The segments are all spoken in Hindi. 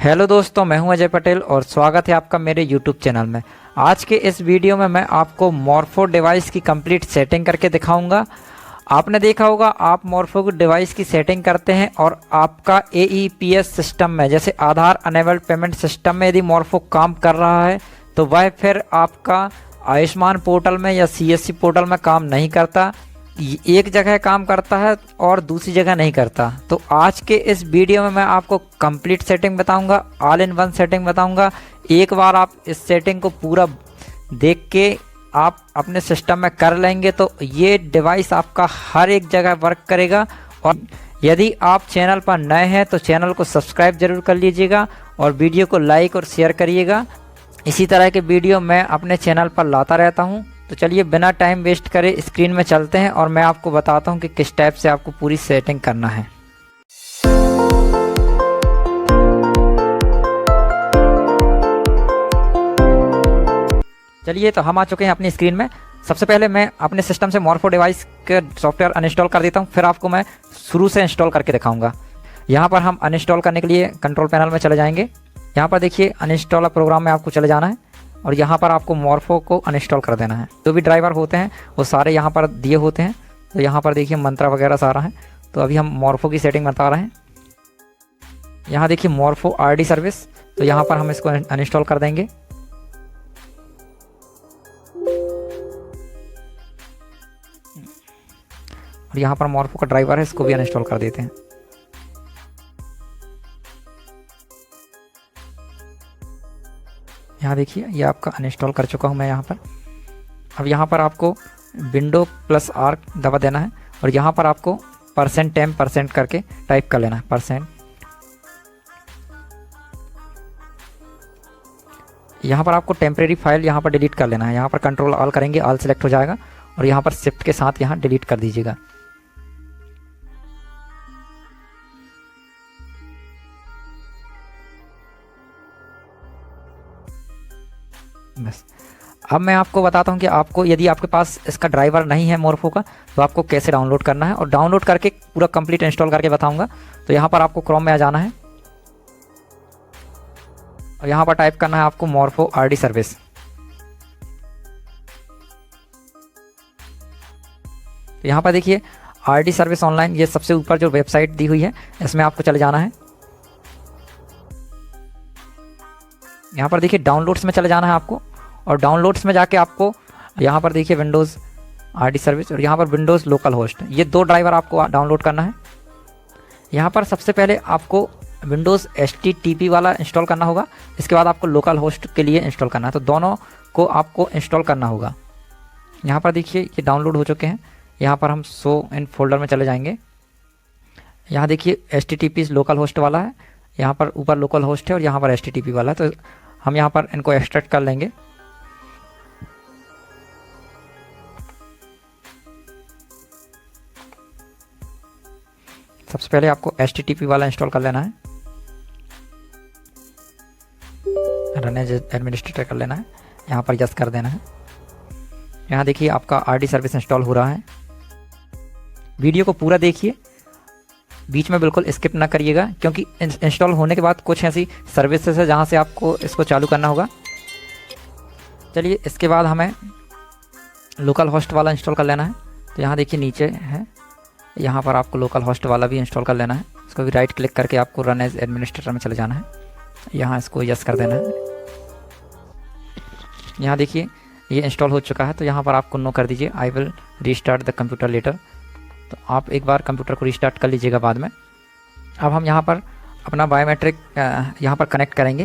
हेलो दोस्तों, मैं हूं अजय पटेल और स्वागत है आपका मेरे यूट्यूब चैनल में। आज के इस वीडियो में मैं आपको मॉर्फो डिवाइस की कंप्लीट सेटिंग करके दिखाऊंगा। आपने देखा होगा, आप मॉर्फो डिवाइस की सेटिंग करते हैं और आपका AEPS सिस्टम में, जैसे आधार अनेबल्ड पेमेंट सिस्टम में, यदि मॉर्फो काम कर रहा है तो वह फिर आपका आयुष्मान पोर्टल में या CSC पोर्टल में काम नहीं करता। एक जगह काम करता है और दूसरी जगह नहीं करता। तो आज के इस वीडियो में मैं आपको कंप्लीट सेटिंग बताऊंगा, ऑल इन वन सेटिंग बताऊंगा। एक बार आप इस सेटिंग को पूरा देख के आप अपने सिस्टम में कर लेंगे तो ये डिवाइस आपका हर एक जगह वर्क करेगा। और यदि आप चैनल पर नए हैं तो चैनल को सब्सक्राइब जरूर कर लीजिएगा और वीडियो को लाइक और शेयर करिएगा। इसी तरह के वीडियो मैं अपने चैनल पर लाता रहता हूँ। तो चलिए बिना टाइम वेस्ट करे स्क्रीन में चलते हैं और मैं आपको बताता हूं कि किस टाइप से आपको पूरी सेटिंग करना है। चलिए, तो हम आ चुके हैं अपनी स्क्रीन में। सबसे पहले मैं अपने सिस्टम से मॉर्फो डिवाइस के सॉफ्टवेयर अनइंस्टॉल कर देता हूं, फिर आपको मैं शुरू से इंस्टॉल करके दिखाऊंगा। यहाँ पर हम अनइंस्टॉल करने के लिए कंट्रोल पैनल में चले जाएंगे। यहाँ पर देखिए अनइंस्टॉल प्रोग्राम में आपको चले जाना है और यहाँ पर आपको मॉर्फो को अनइंस्टॉल कर देना है। जो भी ड्राइवर होते हैं वो सारे यहाँ पर दिए होते हैं। तो यहाँ पर देखिए मंत्रा वगैरह सारा है। तो अभी हम मॉर्फो की सेटिंग बता रहे हैं। यहाँ देखिए मॉर्फो RD सर्विस, तो यहाँ पर हम इसको अनइंस्टॉल कर देंगे। और यहाँ पर मॉर्फो का ड्राइवर है, इसको भी अनइंस्टॉल कर देते हैं। यहाँ देखिए ये आपका अनइंस्टॉल कर चुका हूँ मैं यहाँ पर। अब यहाँ पर आपको विंडो +R दबा देना है और यहाँ पर आपको %10% करके टाइप कर लेना है। %। यहाँ पर आपको टेम्परेरी फाइल यहाँ पर डिलीट कर लेना है। यहाँ पर कंट्रोल ऑल करेंगे, ऑल सेलेक्ट हो जाएगा और यहाँ पर शिफ्ट के साथ यहाँ डिलीट कर दीजिएगा। बस। अब मैं आपको बताता हूं कि आपको, यदि आपके पास इसका ड्राइवर नहीं है मॉर्फो का, तो आपको कैसे डाउनलोड करना है और डाउनलोड करके पूरा कंप्लीट इंस्टॉल करके बताऊंगा। तो यहाँ पर आपको क्रोम में आ जाना है और यहाँ पर टाइप करना है आपको मॉर्फो RD सर्विस। तो यहाँ पर देखिए RD सर्विस ऑनलाइन, ये सबसे ऊपर जो वेबसाइट दी हुई है इसमें आपको चले जाना है। यहाँ पर देखिए डाउनलोड्स में चले जाना है आपको और डाउनलोड्स में जाके आपको यहाँ पर देखिए विंडोज़ RD सर्विस और यहाँ पर विंडोज़ लोकल होस्ट, ये दो ड्राइवर आपको डाउनलोड करना है। यहाँ पर सबसे पहले आपको विंडोज़ HTTP वाला इंस्टॉल करना होगा, इसके बाद आपको लोकल होस्ट के लिए इंस्टॉल करना है। तो दोनों को आपको इंस्टॉल करना होगा। यहाँ पर देखिए ये डाउनलोड हो चुके हैं। यहाँ पर हम शो इन फोल्डर में चले जाएंगे। यहाँ देखिए HTTP लोकल होस्ट वाला है, यहाँ पर ऊपर लोकल होस्ट है और यहाँ पर HTTP वाला है। तो हम यहाँ पर इनको एक्सट्रैक्ट कर लेंगे। सबसे पहले आपको HTTP वाला इंस्टॉल कर लेना है, रन एज एडमिनिस्ट्रेटर कर लेना है, यहाँ पर यस कर देना है। यहाँ देखिए आपका RD सर्विस इंस्टॉल हो रहा है। वीडियो को पूरा देखिए, बीच में बिल्कुल स्किप ना करिएगा, क्योंकि इंस्टॉल होने के बाद कुछ ऐसी सर्विसेज है जहाँ से आपको इसको चालू करना होगा। चलिए, इसके बाद हमें लोकल होस्ट वाला इंस्टॉल कर लेना है। तो यहाँ देखिए नीचे है, यहाँ पर आपको लोकल होस्ट वाला भी इंस्टॉल कर लेना है। इसको भी राइट क्लिक करके आपको रन एज एडमिनिस्ट्रेटर में चले जाना है। यहाँ इसको यस कर देना है। यहाँ देखिए ये इंस्टॉल हो चुका है, तो यहाँ पर आपको नो कर दीजिए, I will restart the computer later. तो आप एक बार कंप्यूटर को रीस्टार्ट कर लीजिएगा बाद में। अब हम यहाँ पर अपना बायोमेट्रिक यहाँ पर कनेक्ट करेंगे।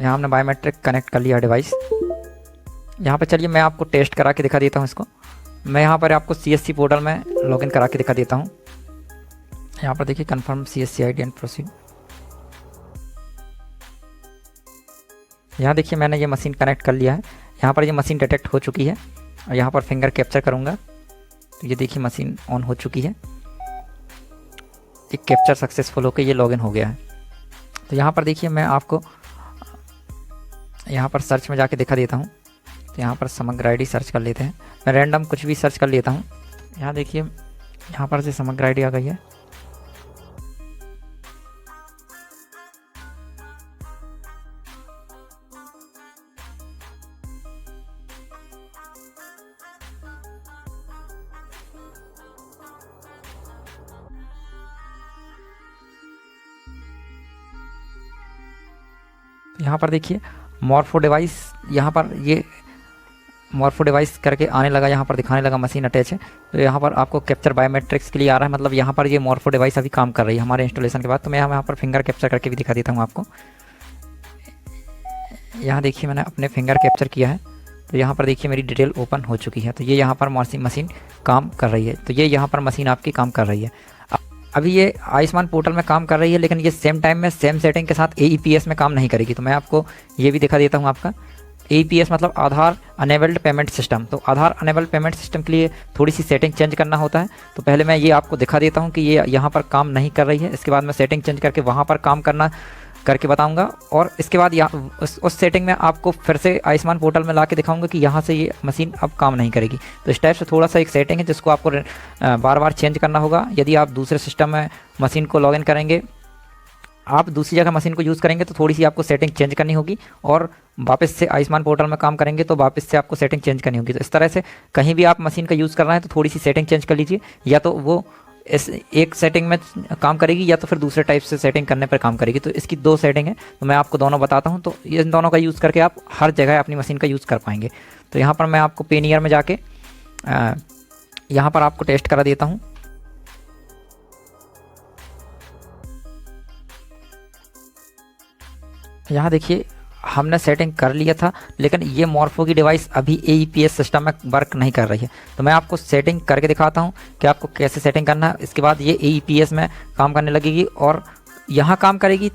यहाँ हमने बायोमेट्रिक कनेक्ट कर लिया डिवाइस। यहाँ पर चलिए मैं आपको टेस्ट करा के दिखा देता हूँ इसको। मैं यहाँ पर आपको CSC पोर्टल में लॉगिन करा के दिखा देता हूँ। यहाँ पर देखिए confirm CSC ID and proceed. यहाँ देखिए मैंने ये मशीन कनेक्ट कर लिया है। यहाँ पर ये मशीन डिटेक्ट हो चुकी है और यहाँ पर फिंगर कैप्चर करूँगा तो ये देखिए मशीन ऑन हो चुकी है। एक कैप्चर सक्सेसफुल होकर ये लॉगिन हो गया है। तो यहाँ पर देखिए मैं आपको यहाँ पर सर्च में जाके दिखा देता हूँ। तो यहाँ पर समग्र ID सर्च कर लेते हैं। मैं रैंडम कुछ भी सर्च कर लेता हूँ। यहाँ देखिए यहाँ पर से समग्र ID आ गई है। यहाँ पर देखिए मॉर्फो डिवाइस, यहाँ पर ये मॉर्फो डिवाइस करके आने लगा, यहाँ पर दिखाने लगा मशीन अटैच है। तो यहाँ पर आपको कैप्चर बायोमेट्रिक्स के लिए आ रहा है, मतलब यहाँ पर ये मॉर्फो डिवाइस अभी काम कर रही है हमारे इंस्टॉलेशन के बाद। तो मैं यहाँ पर फिंगर कैप्चर करके भी दिखा देता हूँ आपको। यहाँ देखिए मैंने अपने फिंगर कैप्चर किया है, तो यहाँ पर देखिए मेरी डिटेल ओपन हो चुकी है। तो ये यहाँ पर मशीन काम कर रही है। तो ये यहाँ पर मशीन आपकी काम कर रही है। अभी ये आयुष्मान पोर्टल में काम कर रही है, लेकिन ये सेम टाइम में सेम सेटिंग के साथ AEPS में काम नहीं करेगी। तो मैं आपको ये भी दिखा देता हूँ आपका। AEPS मतलब आधार अनेबल्ड पेमेंट सिस्टम। तो आधार अनेबल्ड पेमेंट सिस्टम के लिए थोड़ी सी सेटिंग चेंज करना होता है। तो पहले मैं ये आपको दिखा देता हूँ कि ये यहाँ पर काम नहीं कर रही है। इसके बाद मैं सेटिंग चेंज करके वहाँ पर काम करके बताऊंगा, और इसके बाद उस सेटिंग में आपको फिर से आयुष्मान पोर्टल में ला के दिखाऊंगा कि यहाँ से ये मशीन अब काम नहीं करेगी। तो इस टाइप से थोड़ा सा एक सेटिंग है जिसको आपको बार बार चेंज करना होगा। यदि आप दूसरे सिस्टम में मशीन को लॉगिन करेंगे, आप दूसरी जगह मशीन को यूज़ करेंगे तो थोड़ी सी आपको सेटिंग चेंज करनी होगी, और वापस से आयुष्मान पोर्टल में काम करेंगे तो वापस से आपको सेटिंग चेंज करनी होगी। तो इस तरह से कहीं भी आप मशीन का यूज़ कर रहे हैं तो थोड़ी सी सेटिंग चेंज कर लीजिए, या तो वो इस एक सेटिंग में काम करेगी या तो फिर दूसरे टाइप से सेटिंग करने पर काम करेगी। तो इसकी 2 सेटिंग है, तो मैं आपको दोनों बताता हूँ। तो इन दोनों का यूज़ करके आप हर जगह अपनी मशीन का यूज़ कर पाएंगे। तो यहाँ पर मैं आपको पेनियर में जाके यहाँ पर आपको टेस्ट करा देता हूँ। यहाँ देखिए हमने सेटिंग कर लिया था, लेकिन ये मॉर्फो की डिवाइस अभी AEPS सिस्टम में वर्क नहीं कर रही है। तो मैं आपको सेटिंग करके दिखाता हूँ कि आपको कैसे सेटिंग करना है। इसके बाद ये AEPS में काम करने लगेगी और यहाँ काम करेगी।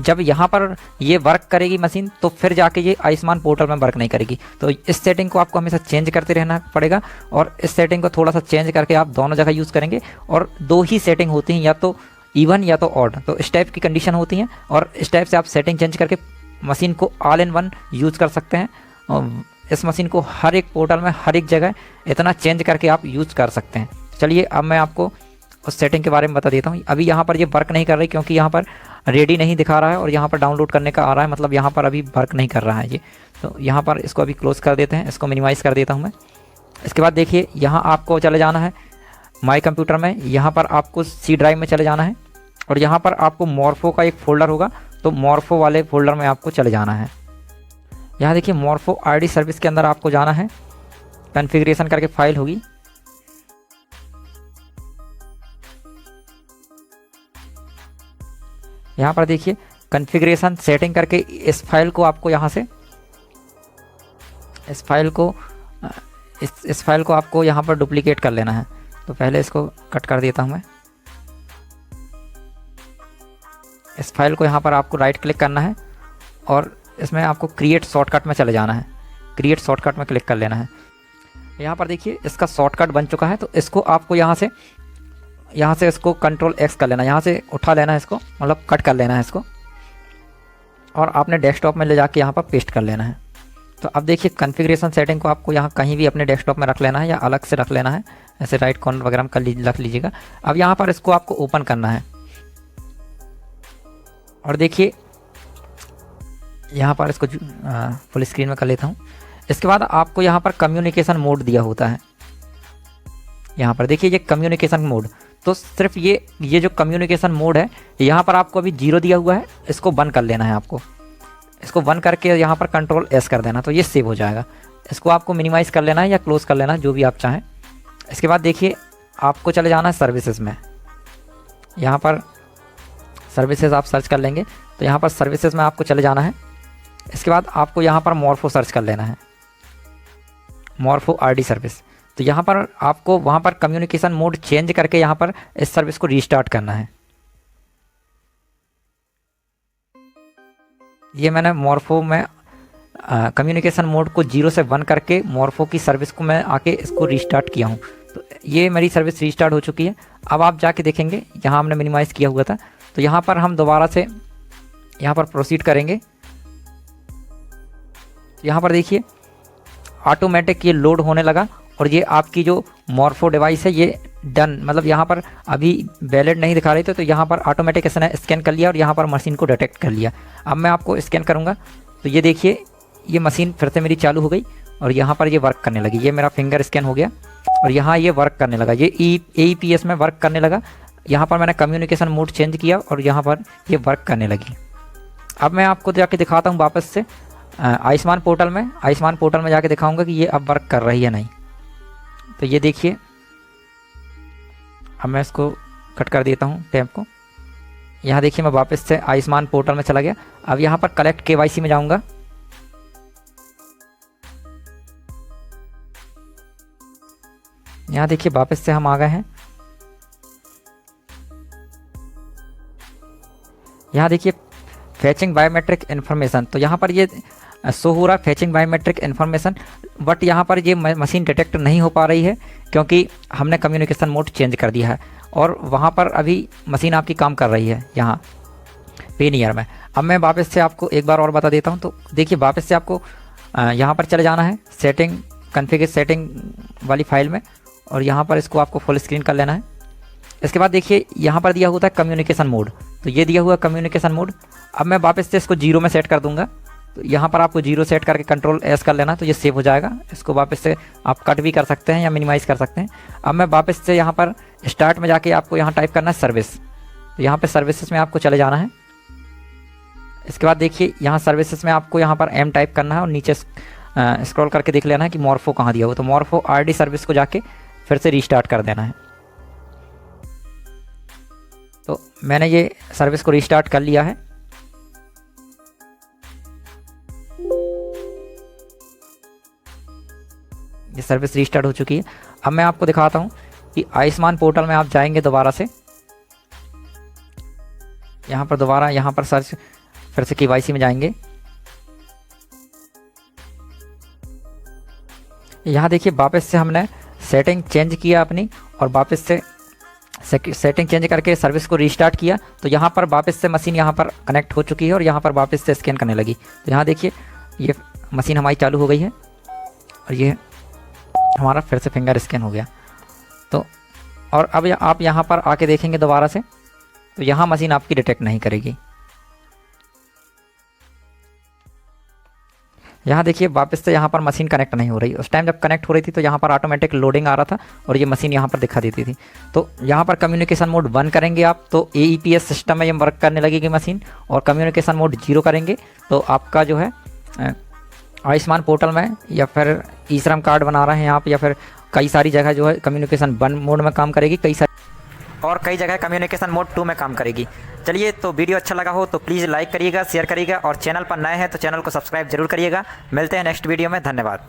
जब यहाँ पर ये वर्क करेगी मशीन, तो फिर जाके ये आयुष्मान पोर्टल में वर्क नहीं करेगी। तो इस सेटिंग को आपको हमेशा चेंज करते रहना पड़ेगा, और इस सेटिंग को थोड़ा सा चेंज करके आप दोनों जगह यूज़ करेंगे। और 2 ही सेटिंग होती हैं, या तो इवन या तो ऑड। तो इस टाइप की कंडीशन होती हैं, और इस टाइप से आप सेटिंग चेंज करके मशीन को ऑल इन वन यूज़ कर सकते हैं। और इस मशीन को हर एक पोर्टल में हर एक जगह इतना चेंज करके आप यूज़ कर सकते हैं। चलिए अब मैं आपको उस सेटिंग के बारे में बता देता हूँ। अभी यहाँ पर ये वर्क नहीं कर रही, क्योंकि यहाँ पर रेडी नहीं दिखा रहा है और यहाँ पर डाउनलोड करने का आ रहा है, मतलब यहाँ पर अभी वर्क नहीं कर रहा है ये। तो यहाँ पर इसको अभी क्लोज़ कर देते हैं, इसको मिनिमाइज़ कर देता हूँ मैं। इसके बाद देखिए यहाँ आपको चले जाना है माई कंप्यूटर में। यहाँ पर आपको C ड्राइव में चले जाना है, और यहाँ पर आपको मॉर्फो का एक फ़ोल्डर होगा, तो मॉर्फो वाले फ़ोल्डर में आपको चले जाना है। यहाँ देखिए मॉर्फो ID सर्विस के अंदर आपको जाना है, कॉन्फ़िगरेशन करके फाइल होगी। यहाँ पर देखिए कॉन्फ़िगरेशन सेटिंग करके इस फाइल को आपको यहाँ से इस फाइल को आपको यहाँ पर डुप्लीकेट कर लेना है। तो पहले इसको कट कर देता हूँ मैं। इस फाइल को यहाँ पर आपको राइट क्लिक करना है, और इसमें आपको क्रिएट शॉर्टकट में चले जाना है। क्रिएट शॉर्टकट में क्लिक कर लेना है। यहाँ पर देखिए इसका शॉर्टकट बन चुका है, तो इसको आपको यहाँ से इसको Ctrl+X कर लेना है। यहाँ से उठा लेना है इसको, मतलब कट कर लेना है इसको, और आपने डेस्कटॉप में ले जाके यहाँ पर पेस्ट कर लेना है। तो अब देखिए कॉन्फ़िगरेशन सेटिंग को आपको यहाँ कहीं भी अपने डेस्कटॉप में रख लेना है, या अलग से रख लेना है, ऐसे राइट कॉर्नर वगैरह में रख लीजिएगा। अब यहाँ पर इसको आपको ओपन करना है, और देखिए यहाँ पर इसको फुल स्क्रीन में कर लेता हूँ। इसके बाद आपको यहाँ पर कम्युनिकेशन मोड दिया होता है। यहाँ पर देखिए ये कम्युनिकेशन मोड, तो सिर्फ ये जो कम्युनिकेशन मोड है, यहाँ पर आपको अभी 0 दिया हुआ है, इसको बंद कर लेना है। आपको इसको बंद करके यहाँ पर Ctrl+S कर देना, तो ये सेव हो जाएगा। इसको आपको मिनिमाइज़ कर लेना है या क्लोज़ कर लेना है, जो भी आप चाहें। इसके बाद देखिए आपको चले जाना है सर्विसेज में। यहाँ पर सर्विसेज आप सर्च कर लेंगे, तो यहाँ पर सर्विसेज में आपको चले जाना है। इसके बाद आपको यहाँ पर मॉर्फो सर्च कर लेना है, मॉर्फो ID सर्विस। तो यहाँ पर आपको वहाँ पर कम्युनिकेशन मोड चेंज करके यहाँ पर इस सर्विस को रीस्टार्ट करना है। ये मैंने मॉर्फो में कम्युनिकेशन मोड को 0 से 1 करके मॉर्फो की सर्विस को मैं आके इसको रीस्टार्ट किया हूँ। तो ये मेरी सर्विस रीस्टार्ट हो चुकी है। अब आप जाके देखेंगे, यहाँ हमने मिनिमाइज़ किया हुआ था, तो यहाँ पर हम दोबारा से यहाँ पर प्रोसीड करेंगे। यहाँ पर देखिए ऑटोमेटिक ये लोड होने लगा, और ये आपकी जो मॉर्फो डिवाइस है ये डन, मतलब यहाँ पर अभी वैलिड नहीं दिखा रही थी, तो यहाँ पर ऑटोमेटिक इसने स्कैन कर लिया और यहाँ पर मशीन को डिटेक्ट कर लिया। अब मैं आपको स्कैन करूँगा, तो ये देखिए ये मशीन फिर से मेरी चालू हो गई, और यहाँ पर ये वर्क करने लगी। ये मेरा फिंगर स्कैन हो गया, और यहाँ ये वर्क करने लगा, ये AEPS में वर्क करने लगा। यहाँ पर मैंने कम्युनिकेशन मोड चेंज किया, और यहाँ पर ये वर्क करने लगी। अब मैं आपको जाके दिखाता हूँ वापस से आयुष्मान पोर्टल में। आयुष्मान पोर्टल में जाके दिखाऊंगा कि ये अब वर्क कर रही है नहीं। तो ये देखिए, अब मैं इसको कट कर देता हूँ टैब को। यहाँ देखिए मैं वापस से आयुष्मान पोर्टल में चला गया। अब यहाँ पर कलेक्ट केवाईसी में जाऊँगा। यहाँ देखिए वापस से हम आ गए हैं। यहाँ देखिए फैचिंग बायोमेट्रिक इन्फॉर्मेशन, तो यहाँ पर ये शो हो रहा है फैचिंग बायोमेट्रिक इन्फॉर्मेशन, बट यहाँ पर ये मशीन डिटेक्ट नहीं हो पा रही है क्योंकि हमने कम्युनिकेशन मोड चेंज कर दिया है और वहाँ पर अभी मशीन आपकी काम कर रही है यहाँ पेनियर में। अब मैं वापस से आपको एक बार और बता देता हूँ। तो देखिए वापस से आपको यहाँ पर चले जाना है सेटिंग कॉन्फ़िगर सेटिंग वाली फाइल में, और यहाँ पर इसको आपको फुल स्क्रीन कर लेना है। इसके बाद देखिए यहाँ पर दिया होता है कम्युनिकेशन मोड, तो ये दिया हुआ कम्युनिकेशन मोड। अब मैं वापस से इसको 0 में सेट कर दूंगा। तो यहाँ पर आपको 0 सेट करके कंट्रोल एस कर लेना, तो ये सेव हो जाएगा। इसको वापस से आप कट भी कर सकते हैं या मिनिमाइज़ कर सकते हैं। अब मैं वापस से यहाँ पर स्टार्ट में जाके आपको यहाँ टाइप करना है सर्विस, तो यहाँ पर सर्विसेज में आपको चले जाना है। इसके बाद देखिए यहाँ सर्विसेज में आपको यहाँ पर एम टाइप करना है और नीचे स्क्रॉल करके देख लेना है कि मॉर्फो कहाँ दिया हो। तो मॉर्फो आरडी सर्विस को जाके फिर से रीस्टार्ट कर देना है। तो मैंने ये सर्विस को रीस्टार्ट कर लिया है। ये सर्विस रीस्टार्ट हो चुकी है। अब मैं आपको दिखाता हूँ कि आयुष्मान पोर्टल में आप जाएंगे दोबारा से, यहाँ पर दोबारा यहाँ पर सर्च फिर से केवाईसी में जाएंगे। यहाँ देखिए वापस से हमने सेटिंग चेंज किया अपनी, और वापस से सेटिंग चेंज करके सर्विस को रीस्टार्ट किया। तो यहाँ पर वापस से मशीन यहाँ पर कनेक्ट हो चुकी है और यहाँ पर वापस से स्कैन करने लगी। तो यहाँ देखिए ये मशीन हमारी चालू हो गई है और ये हमारा फिर से फिंगर स्कैन हो गया। तो और अब आप यहाँ पर आके देखेंगे दोबारा से, तो यहाँ मशीन आपकी डिटेक्ट नहीं करेगी। यहाँ देखिए वापस से यहाँ पर मशीन कनेक्ट नहीं हो रही। उस टाइम जब कनेक्ट हो रही थी तो यहाँ पर ऑटोमेटिक लोडिंग आ रहा था और ये मशीन यहाँ पर दिखा देती थी। तो यहाँ पर कम्युनिकेशन मोड 1 करेंगे आप तो AEPS सिस्टम में ये वर्क करने लगेगी मशीन, और कम्युनिकेशन मोड 0 करेंगे तो आपका जो है आयुष्मान पोर्टल में या फिर ई श्रम कार्ड बना रहे हैं आप, या फिर कई सारी जगह जो है कम्युनिकेशन 1 मोड में काम करेगी, कई जगह कम्युनिकेशन मोड 2 में काम करेगी। चलिए, तो वीडियो अच्छा लगा हो तो प्लीज़ लाइक करिएगा, शेयर करिएगा, और चैनल पर नए हैं तो चैनल को सब्सक्राइब जरूर करिएगा। मिलते हैं नेक्स्ट वीडियो में। धन्यवाद।